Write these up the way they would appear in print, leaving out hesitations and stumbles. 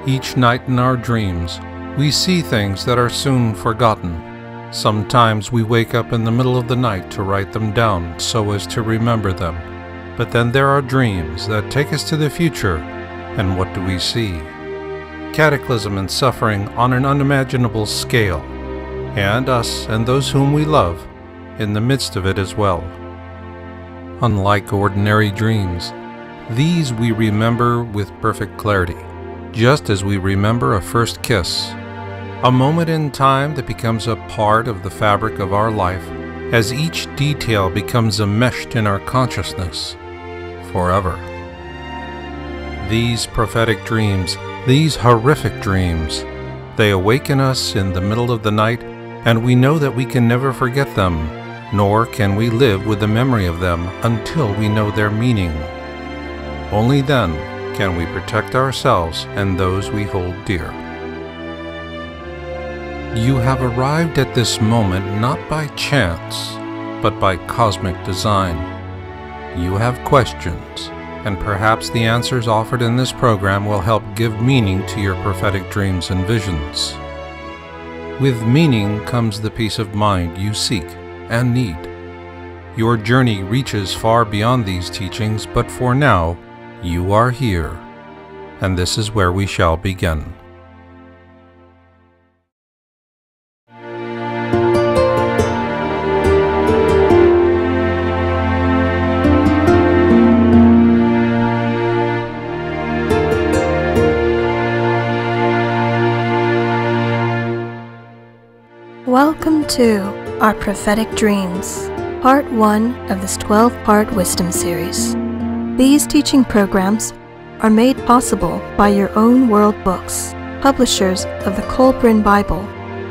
Each night in our dreams, we see things that are soon forgotten. Sometimes we wake up in the middle of the night to write them down so as to remember them. But then there are dreams that take us to the future, and what do we see? Cataclysm and suffering on an unimaginable scale, and us and those whom we love in the midst of it as well. Unlike ordinary dreams, these we remember with perfect clarity, just as we remember a first kiss, a moment in time that becomes a part of the fabric of our life as each detail becomes enmeshed in our consciousness forever. These prophetic dreams, these horrific dreams, they awaken us in the middle of the night, and we know that we can never forget them, nor can we live with the memory of them until we know their meaning. Only then can we protect ourselves and those we hold dear. You have arrived at this moment not by chance, but by cosmic design. You have questions, and perhaps the answers offered in this program will help give meaning to your prophetic dreams and visions. With meaning comes the peace of mind you seek and need. Your journey reaches far beyond these teachings, but for now, you are here, and this is where we shall begin. Welcome to our Prophetic Dreams, Part 1 of this 12-part Wisdom series. These teaching programs are made possible by Your Own World Books, publishers of the Colburn Bible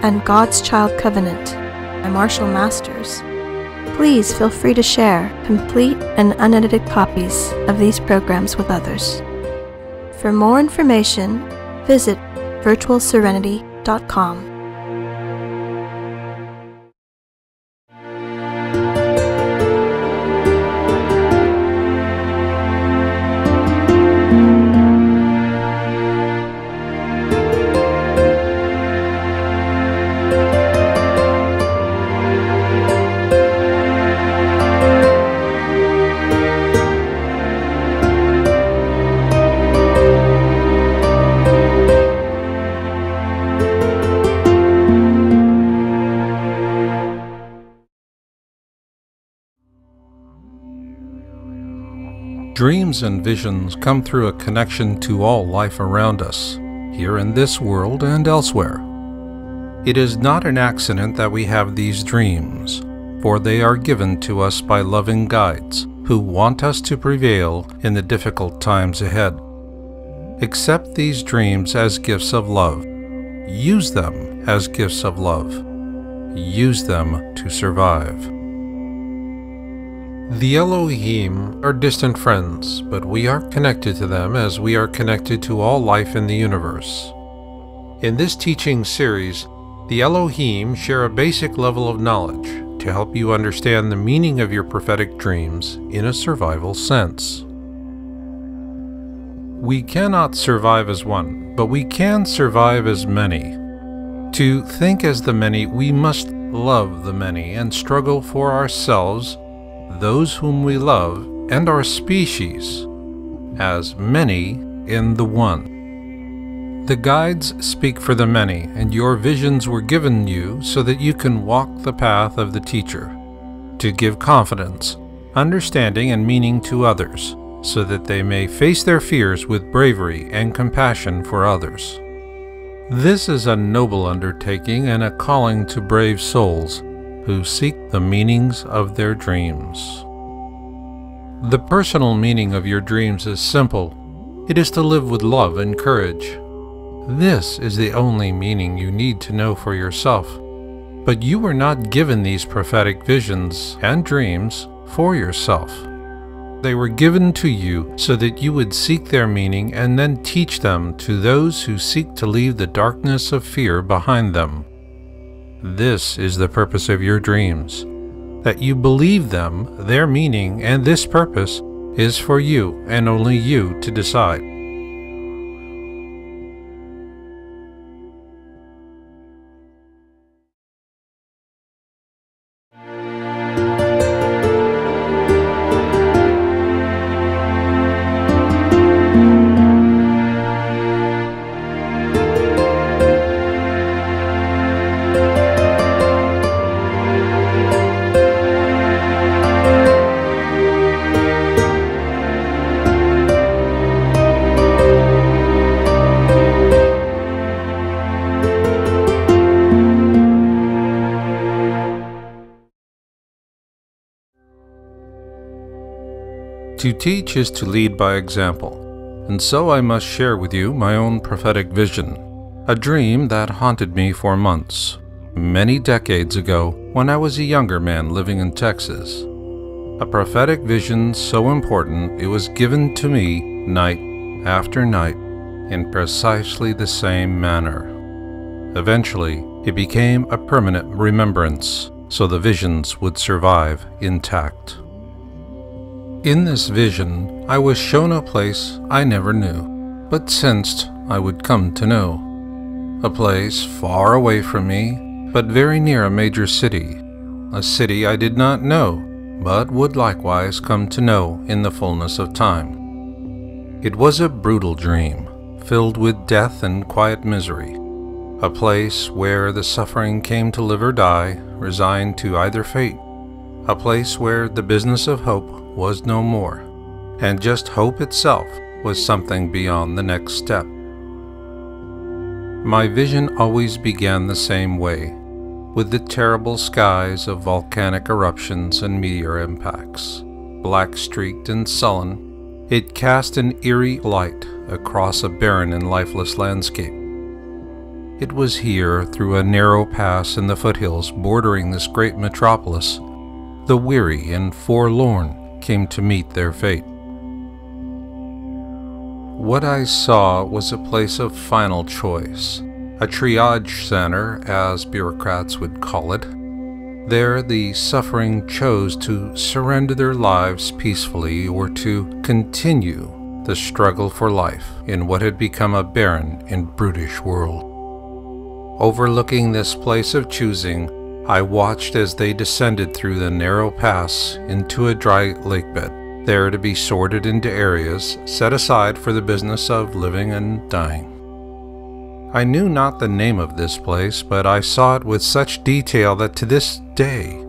and God's Child Covenant by Marshall Masters. Please feel free to share complete and unedited copies of these programs with others. For more information, visit virtualserenity.com. Dreams and visions come through a connection to all life around us, here in this world and elsewhere. It is not an accident that we have these dreams, for they are given to us by loving guides who want us to prevail in the difficult times ahead. Accept these dreams as gifts of love. Use them as gifts of love. Use them to survive. The Elohim are distant friends, but we are connected to them as we are connected to all life in the universe. In this teaching series, the Elohim share a basic level of knowledge to help you understand the meaning of your prophetic dreams in a survival sense. We cannot survive as one, but we can survive as many. To think as the many, we must love the many and struggle for ourselves, those whom we love, and our species, as many in the one. The guides speak for the many, and your visions were given you so that you can walk the path of the teacher, to give confidence, understanding, and meaning to others, so that they may face their fears with bravery and compassion for others. This is a noble undertaking and a calling to brave souls who seek the meanings of their dreams. The personal meaning of your dreams is simple. It is to live with love and courage. This is the only meaning you need to know for yourself. But you were not given these prophetic visions and dreams for yourself. They were given to you so that you would seek their meaning and then teach them to those who seek to leave the darkness of fear behind them. This is the purpose of your dreams, that you believe them, their meaning, and this purpose is for you and only you to decide. To teach is to lead by example, and so I must share with you my own prophetic vision, a dream that haunted me for months, many decades ago when I was a younger man living in Texas. A prophetic vision so important it was given to me night after night in precisely the same manner. Eventually, it became a permanent remembrance, so the visions would survive intact. In this vision, I was shown a place I never knew, but sensed I would come to know. A place far away from me, but very near a major city. A city I did not know, but would likewise come to know in the fullness of time. It was a brutal dream, filled with death and quiet misery. A place where the suffering came to live or die, resigned to either fate. A place where the business of hope was no more, and just hope itself was something beyond the next step. My vision always began the same way, with the terrible skies of volcanic eruptions and meteor impacts. Black-streaked and sullen, it cast an eerie light across a barren and lifeless landscape. It was here, through a narrow pass in the foothills bordering this great metropolis, the weary and forlorn came to meet their fate. What I saw was a place of final choice, a triage center, as bureaucrats would call it. There the suffering chose to surrender their lives peacefully or to continue the struggle for life in what had become a barren and brutish world. Overlooking this place of choosing, I watched as they descended through the narrow pass into a dry lakebed, there to be sorted into areas set aside for the business of living and dying. I knew not the name of this place, but I saw it with such detail that to this day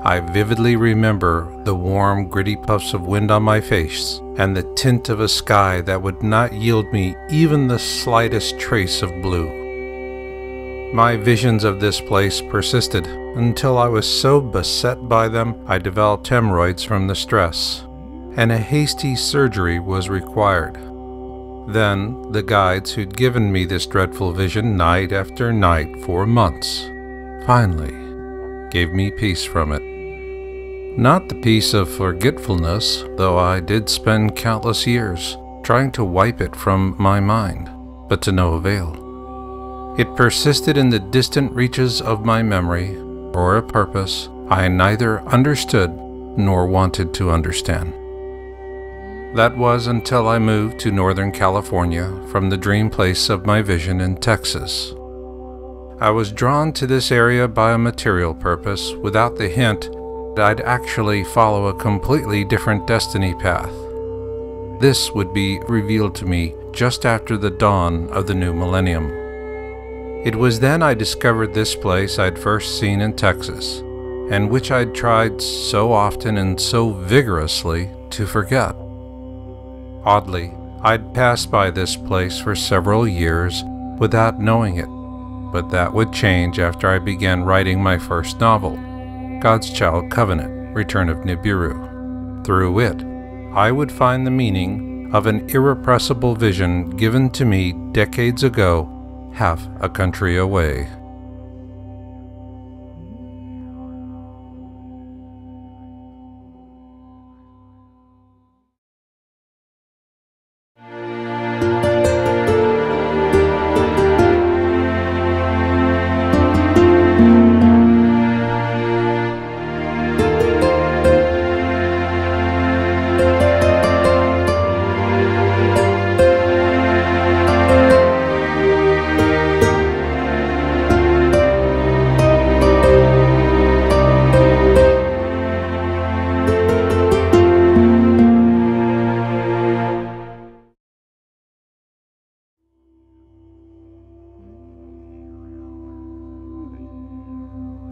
I vividly remember the warm, gritty puffs of wind on my face and the tint of a sky that would not yield me even the slightest trace of blue. My visions of this place persisted until I was so beset by them I developed hemorrhoids from the stress, and a hasty surgery was required. Then the guides who'd given me this dreadful vision night after night for months finally gave me peace from it. Not the peace of forgetfulness, though I did spend countless years trying to wipe it from my mind, but to no avail. It persisted in the distant reaches of my memory for a purpose I neither understood nor wanted to understand. That was until I moved to Northern California from the dream place of my vision in Texas. I was drawn to this area by a material purpose without the hint that I'd actually follow a completely different destiny path. This would be revealed to me just after the dawn of the new millennium. It was then I discovered this place I'd first seen in Texas, and which I'd tried so often and so vigorously to forget. Oddly, I'd passed by this place for several years without knowing it, but that would change after I began writing my first novel, God's Child Covenant, Return of Nibiru. Through it, I would find the meaning of an irrepressible vision given to me decades ago, half a country away.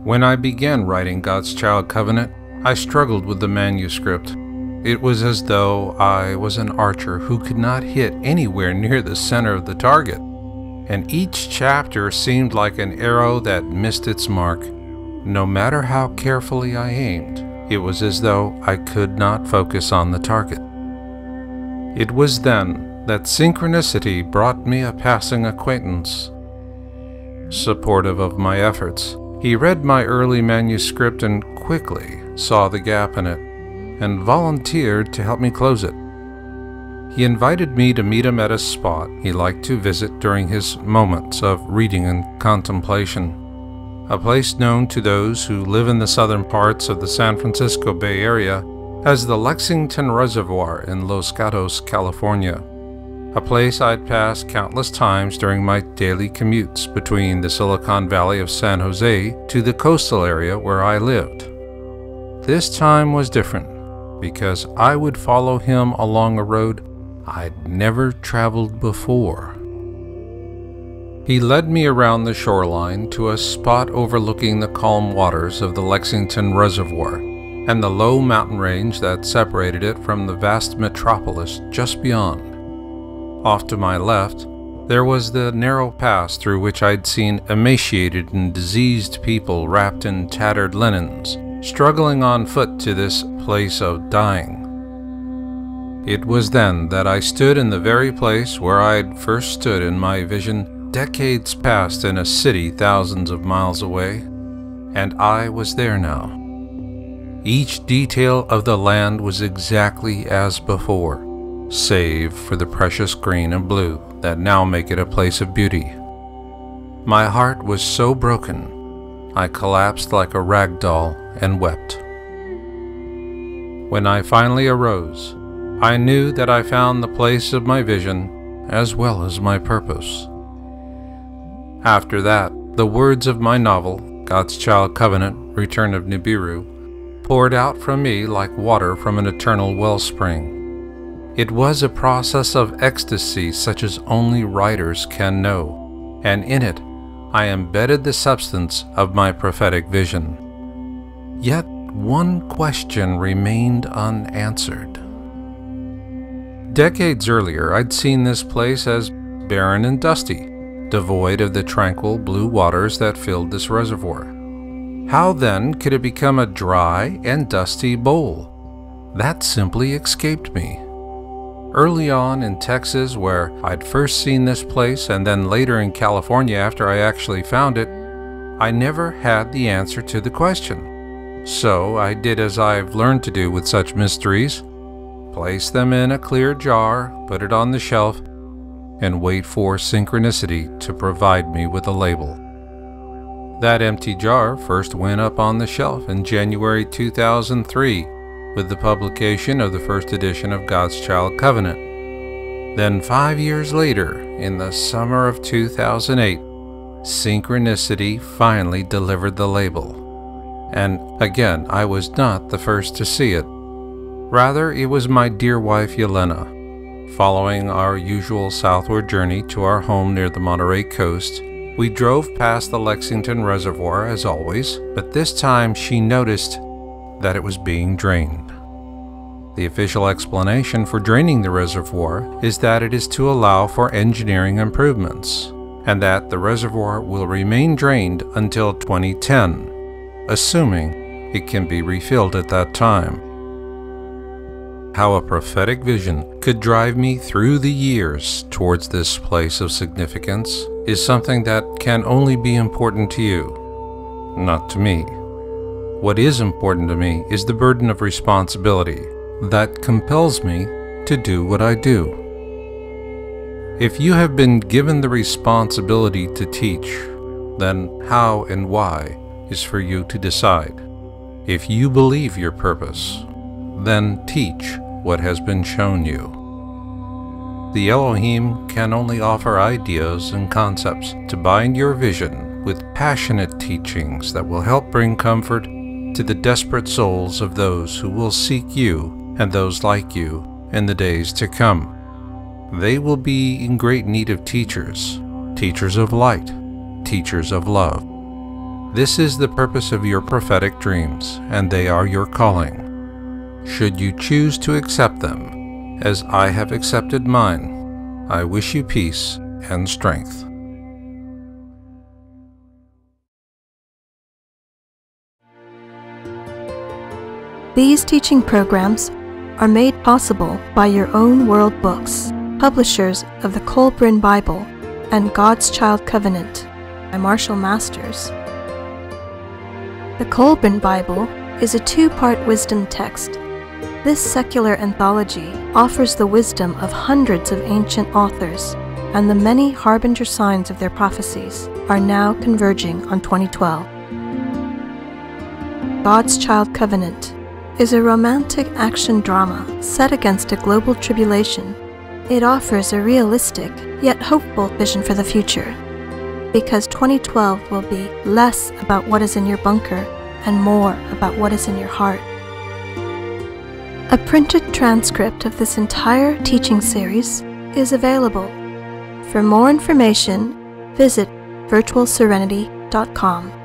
When I began writing God's Child Covenant, I struggled with the manuscript. It was as though I was an archer who could not hit anywhere near the center of the target, and each chapter seemed like an arrow that missed its mark. No matter how carefully I aimed, it was as though I could not focus on the target. It was then that synchronicity brought me a passing acquaintance. Supportive of my efforts, he read my early manuscript and quickly saw the gap in it, and volunteered to help me close it. He invited me to meet him at a spot he liked to visit during his moments of reading and contemplation, a place known to those who live in the southern parts of the San Francisco Bay Area as the Lexington Reservoir in Los Gatos, California, a place I'd passed countless times during my daily commutes between the Silicon Valley of San Jose to the coastal area where I lived. This time was different because I would follow him along a road I'd never traveled before. He led me around the shoreline to a spot overlooking the calm waters of the Lexington Reservoir and the low mountain range that separated it from the vast metropolis just beyond. Off to my left, there was the narrow pass through which I'd seen emaciated and diseased people wrapped in tattered linens, struggling on foot to this place of dying. It was then that I stood in the very place where I'd first stood in my vision decades past in a city thousands of miles away, and I was there now. Each detail of the land was exactly as before, save for the precious green and blue that now make it a place of beauty. My heart was so broken, I collapsed like a rag doll and wept. When I finally arose, I knew that I found the place of my vision as well as my purpose. After that, the words of my novel, God's Child Covenant, Return of Nibiru, poured out from me like water from an eternal wellspring. It was a process of ecstasy such as only writers can know, and in it I embedded the substance of my prophetic vision. Yet one question remained unanswered. Decades earlier, I'd seen this place as barren and dusty, devoid of the tranquil blue waters that filled this reservoir. How then could it become a dry and dusty bowl? That simply escaped me. Early on in Texas, where I'd first seen this place, and then later in California after I actually found it, I never had the answer to the question. So I did as I've learned to do with such mysteries: place them in a clear jar, put it on the shelf, and wait for synchronicity to provide me with a label. That empty jar first went up on the shelf in January 2003 with the publication of the first edition of God's Child Covenant. Then 5 years later, in the summer of 2008, synchronicity finally delivered the label. And again, I was not the first to see it. Rather, it was my dear wife Yelena. Following our usual southward journey to our home near the Monterey coast, we drove past the Lexington Reservoir as always, but this time she noticed that it was being drained. The official explanation for draining the reservoir is that it is to allow for engineering improvements, and that the reservoir will remain drained until 2010, assuming it can be refilled at that time. How a prophetic vision could drive me through the years towards this place of significance is something that can only be important to you, not to me. What is important to me is the burden of responsibility that compels me to do what I do. If you have been given the responsibility to teach, then how and why is for you to decide. If you believe your purpose, then teach what has been shown you. The Elohim can only offer ideas and concepts to bind your vision with passionate teachings that will help bring comfort to the desperate souls of those who will seek you and those like you in the days to come. They will be in great need of teachers, teachers of light, teachers of love. This is the purpose of your prophetic dreams, and they are your calling. Should you choose to accept them, as I have accepted mine, I wish you peace and strength. These teaching programs are made possible by Your Own World Books, publishers of the Colburn Bible and God's Child Covenant by Marshall Masters. The Colburn Bible is a two-part wisdom text. This secular anthology offers the wisdom of hundreds of ancient authors, and the many harbinger signs of their prophecies are now converging on 2012. God's Child Covenant is a romantic action drama set against a global tribulation. It offers a realistic yet hopeful vision for the future, because 2012 will be less about what is in your bunker and more about what is in your heart. A printed transcript of this entire teaching series is available. For more information, visit virtualserenity.com.